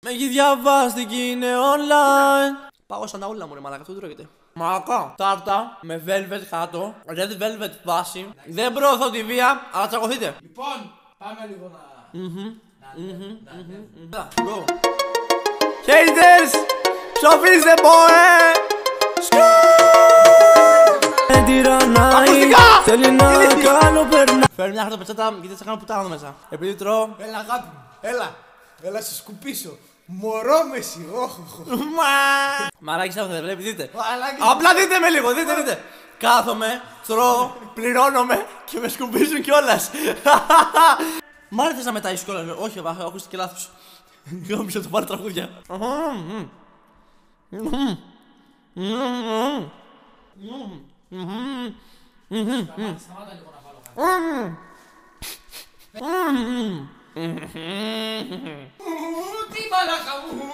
Με έχει διαβάσει και είναι online. Πάω σαν τα όλα μου ρε μαλάκα, αυτό δεν τρώγεται. Μαλάκα, τάρτα με velvet κάτω, red velvet βάση. Δεν προωθώ τη βία, αλλά τσακωθείτε. Λοιπόν, πάμε λίγο να... Go. Haters, ψοφίστε boy. Ακουστικά! Θέλει να κάνω περνά. Φέρνει μια χαρτοπετσέτα γιατί θα κάνω πουτάνα μέσα. Επειδή τρώω. Έλα αγάπη μου, έλα σε σκουπίσω. Μωρό με εσύ, Μαράκι σαν δεν βλέπει, δείτε. Μαλάκι. Απλά δείτε με λίγο, δείτε. Κάθομαι, τρώω, πληρώνομαι και με σκουπίζουν κιόλας. Μ' άρεσε να μετάεις κιόλας. Όχι, ακούστηκε λάθος. Γάμισα το πάρει τραγούδια. Σταμάτα λίγο να βάλω κάτι. Τι μαλάκα μου.